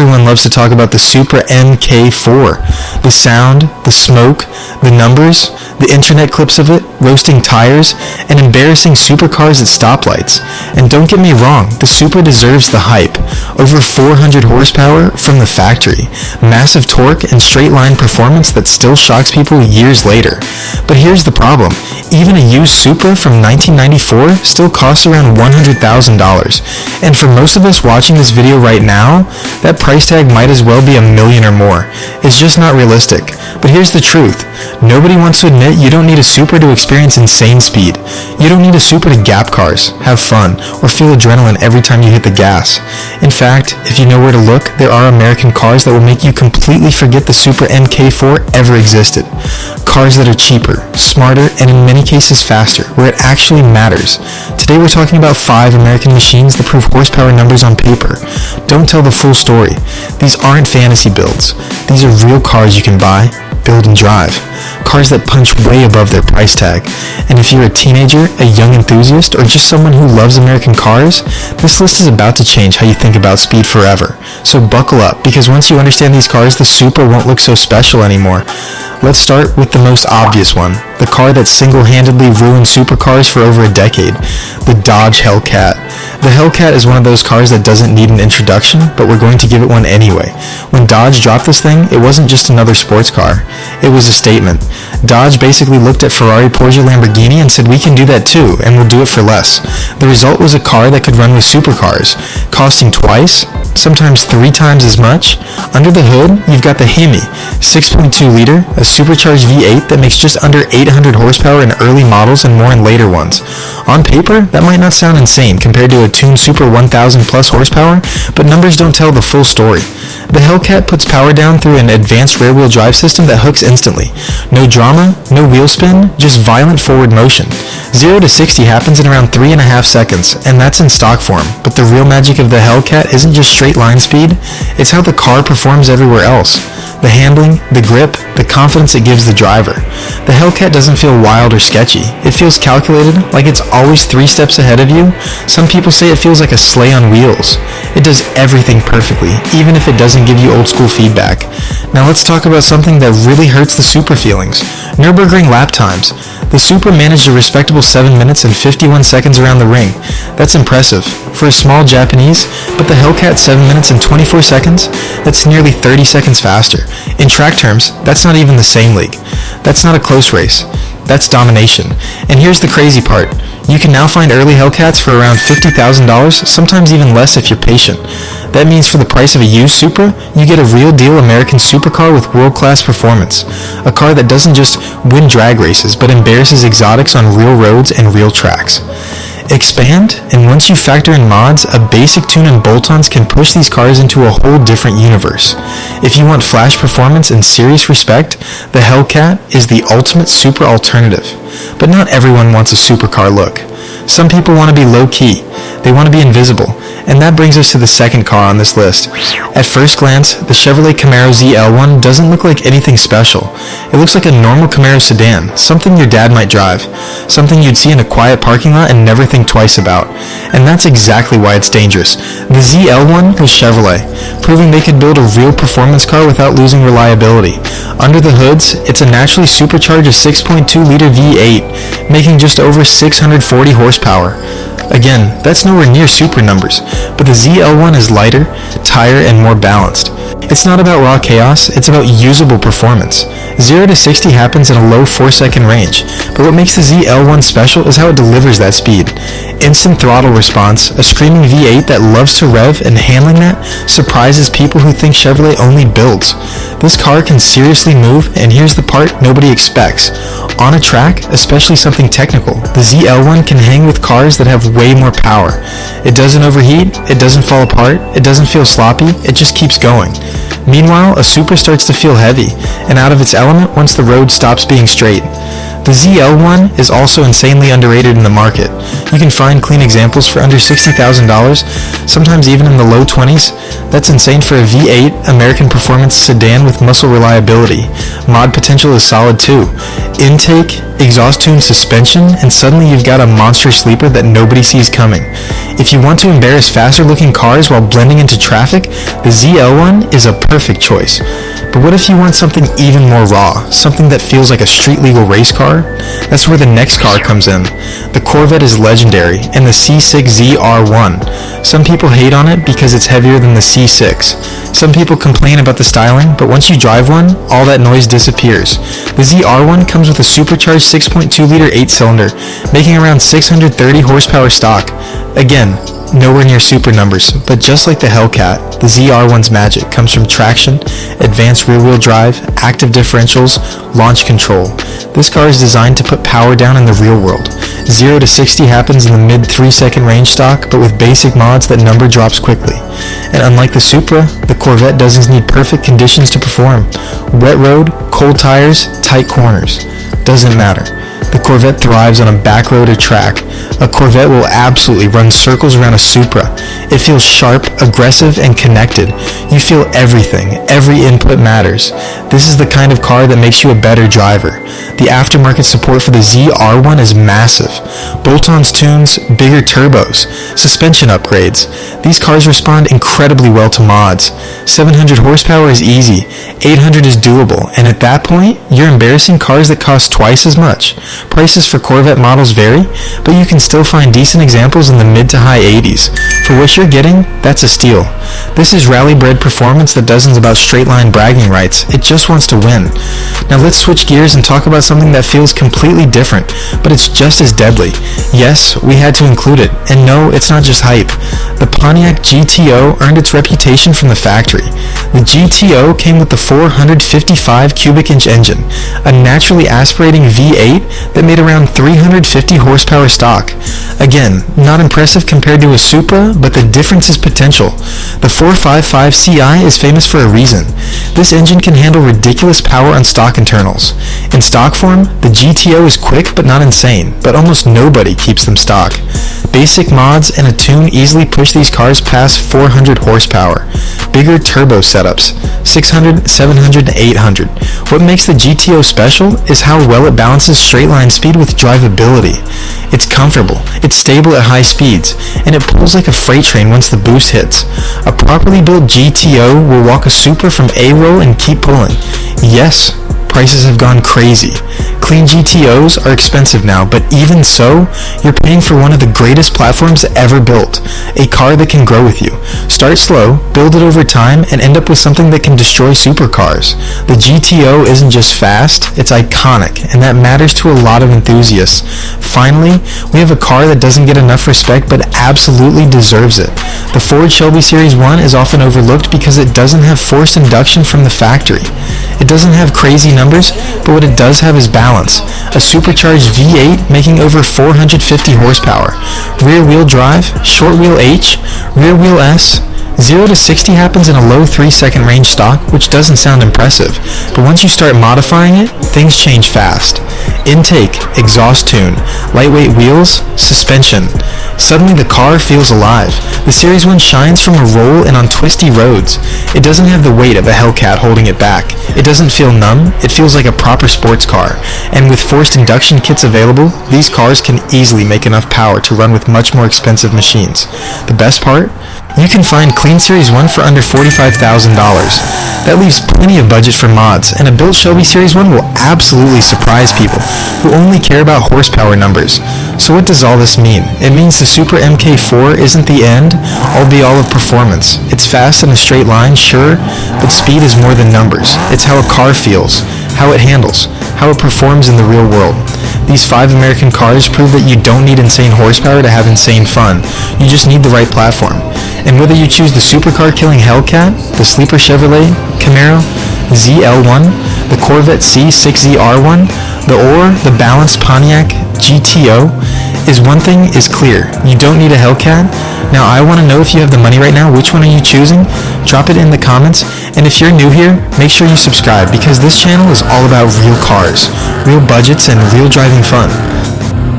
Everyone loves to talk about the SUPRA Mk4. The sound, the smoke, the numbers, the internet clips of it, roasting tires, and embarrassing supercars at stoplights. And don't get me wrong, the Supra deserves the hype. Over 400 horsepower from the factory, massive torque, and straight-line performance that still shocks people years later. But here's the problem. Even a used Supra from 1994 still costs around $100,000. And for most of us watching this video right now, that price tag might as well be $1 million or more. It's just not realistic. But here's the truth. Nobody wants to admit you don't need a Supra to experience insane speed. You don't need a Supra to gap cars, have fun, or feel adrenaline every time you hit the gas. In fact, if you know where to look, there are American cars that will make you completely forget the SUPRA Mk4 ever existed. Cars that are cheaper, smarter, and in many cases faster, where it actually matters. Today we're talking about 5 American machines that prove horsepower numbers on paper. Don't tell the full story. These aren't fantasy builds. These are real cars you can buy, build, and drive. Cars that punch way above their price tag. And if you're a teenager, a young enthusiast, or just someone who loves American cars, this list is about to change how you think about speed forever. So buckle up, because once you understand these cars, the Supra won't look so special anymore. Let's start with the most obvious one, the car that single-handedly ruined supercars for over a decade, the Dodge Hellcat. The Hellcat is one of those cars that doesn't need an introduction, but we're going to give it one anyway. When Dodge dropped this thing, it wasn't just another sports car. It was a statement. Dodge basically looked at Ferrari, Porsche, Lamborghini and said, we can do that too, and we'll do it for less. The result was a car that could run with supercars, costing twice, sometimes 3 times as much. Under the hood, you've got the Hemi, 6.2 liter, a supercharged V8 that makes just under 800 horsepower in early models and more in later ones. On paper, that might not sound insane compared to a tuned Supra 1000 plus horsepower, but numbers don't tell the full story. The Hellcat puts power down through an advanced rear-wheel drive system that hooks instantly. No drama, no wheel spin, just violent forward motion. 0 to 60 happens in around 3.5 seconds, and that's in stock form. But the real magic of the Hellcat isn't just straight line speed, it's how the car performs everywhere else. The handling, the grip, the confidence it gives the driver. The Hellcat doesn't feel wild or sketchy. It feels calculated, like it's always 3 steps ahead of you. Some people say it feels like a sleigh on wheels. It does everything perfectly, even if it doesn't give you old school feedback. Now let's talk about something that really hurts the Supra feelings. Nürburgring lap times. The Supra managed a respectable 7 minutes and 51 seconds around the ring. That's impressive. For a small Japanese, but the Hellcat 7 minutes and 24 seconds? That's nearly 30 seconds faster. In track terms, that's not even the same league. That's not a close race. That's domination. And here's the crazy part. You can now find early Hellcats for around $50,000, sometimes even less if you're patient. That means for the price of a used Supra, you get a real deal American supercar with world-class performance. A car that doesn't just win drag races, but embarrasses exotics on real roads and real tracks. Expand, and once you factor in mods, a basic tune and bolt-ons can push these cars into a whole different universe. If you want flash performance and serious respect, the Hellcat is the ultimate Supra alternative. But not everyone wants a supercar look. Some people want to be low-key. They want to be invisible. And that brings us to the second car on this list. At first glance, the Chevrolet Camaro ZR1 doesn't look like anything special. It looks like a normal Camaro sedan, something your dad might drive, something you'd see in a quiet parking lot and never think twice about. And that's exactly why it's dangerous. The ZL1 was Chevrolet, proving they could build a real performance car without losing reliability. Under the hoods, it's a naturally supercharged 6.2-liter V8, making just over 640 horsepower. Again, that's nowhere near Supra numbers, but the ZL1 is lighter, tighter, and more balanced. It's not about raw chaos, it's about usable performance. 0 to 60 happens in a low 4-second range, but what makes the ZL1 special is how it delivers that speed. Instant throttle response, a screaming V8 that loves to rev, and handling that surprises people who think Chevrolet only builds. This car can seriously move, and here's the part nobody expects. On a track, especially something technical, the ZL1 can hang with cars that have way more power. It doesn't overheat, it doesn't fall apart, it doesn't feel sloppy, it just keeps going. Meanwhile, a Supra starts to feel heavy, and out of its element once the road stops being straight. The ZL1 is also insanely underrated in the market. You can find clean examples for under $60,000, sometimes even in the low 20s. That's insane for a V8 American performance sedan with muscle reliability. Mod potential is solid too. Intake, exhaust tune, suspension, and suddenly you've got a monster sleeper that nobody sees coming. If you want to embarrass faster looking cars while blending into traffic, the ZL1 is a perfect choice. But what if you want something even more raw, something that feels like a street legal race car? That's where the next car comes in. The Corvette is legendary, and the C6 ZR1. Some people hate on it because it's heavier than the C6. Some people complain about the styling, but once you drive one, all that noise disappears. The ZR1 comes with a supercharged 6.2-liter 8-cylinder, making around 630 horsepower stock. Again, nowhere near super numbers, but just like the Hellcat, the ZR1's magic comes from traction, advanced rear-wheel drive, active differentials, launch control. This car is designed to put power down in the real world. 0 to 60 happens in the mid 3-second range stock, but with basic mods that number drops quickly. And unlike the Supra, the Corvette doesn't need perfect conditions to perform. Wet road, cold tires, tight corners. Doesn't matter. The Corvette thrives on a back road or track. A Corvette will absolutely run circles around a Supra. It feels sharp, aggressive, and connected. You feel everything. Every input matters. This is the kind of car that makes you a better driver. The aftermarket support for the ZR1 is massive. Bolt-ons tunes, bigger turbos, suspension upgrades. These cars respond incredibly well to mods. 700 horsepower is easy. 800 is doable. And at that point, you're embarrassing cars that cost twice as much. Prices for Corvette models vary, but you can still find decent examples in the mid to high 80s. For what you're getting, that's a steal. This is rally-bred performance that doesn't about straight-line bragging rights. It just wants to win. Now let's switch gears and talk about something that feels completely different, but it's just as deadly. Yes, we had to include it, and no, it's not just hype. The Pontiac GTO earned its reputation from the factory. The GTO came with the 455 cubic inch engine, a naturally aspirating V8 that made around 350 horsepower stock. Again, not impressive compared to a Supra, but the difference is potential. The 455 Ci is famous for a reason. This engine can handle ridiculous power on stock internals. In stock form, the GTO is quick but not insane, but almost nobody keeps them stock. Basic mods and a tune easily push these cars past 400 horsepower. Bigger turbo setups, 600, 700, and 800. What makes the GTO special is how well it balances straight line speed with drivability. It's comfortable, it's stable at high speeds, and it pulls like a freight train once the boost hits. A properly built GTO will walk a Supra from A-roll and keep pulling. Yes, prices have gone crazy. Clean GTOs are expensive now, but even so, you're paying for one of the greatest platforms ever built. A car that can grow with you. Start slow, build it over time, and end up with something that can destroy supercars. The GTO isn't just fast, it's iconic, and that matters to a lot of enthusiasts. Finally, we have a car that doesn't get enough respect but absolutely deserves it. The Ford Shelby Series 1 is often overlooked because it doesn't have forced induction from the factory. It doesn't have crazy numbers, but what it does have is balance. A supercharged V8 making over 450 horsepower. Rear-wheel drive, short-wheel H, rear-wheel S. 0 to 60 happens in a low 3-second range stock, which doesn't sound impressive, but once you start modifying it, things change fast. Intake, exhaust tune, lightweight wheels, suspension. Suddenly the car feels alive. The Series 1 shines from a roll and on twisty roads. It doesn't have the weight of a Hellcat holding it back. It doesn't feel numb, it feels like a proper sports car. And with forced induction kits available, these cars can easily make enough power to run with much more expensive machines. The best part? You can find Clean Series 1 for under $45,000. That leaves plenty of budget for mods, and a built Shelby Series 1 will absolutely surprise people who only care about horsepower numbers. So what does all this mean? It means the SUPRA Mk4 isn't the end, all be all of performance. It's fast in a straight line, sure, but speed is more than numbers. It's how a car feels, how it handles, how it performs in the real world. These 5 American cars prove that you don't need insane horsepower to have insane fun. You just need the right platform. And whether you choose the supercar-killing Hellcat, the sleeper Chevrolet, Camaro, ZL1, the Corvette C6 ZR1, the balanced Pontiac GTO, one thing is clear. You don't need a Hellcat. Now I want to know if you have the money right now. Which one are you choosing? Drop it in the comments. And if you're new here, make sure you subscribe because this channel is all about real cars, real budgets, and real driving fun.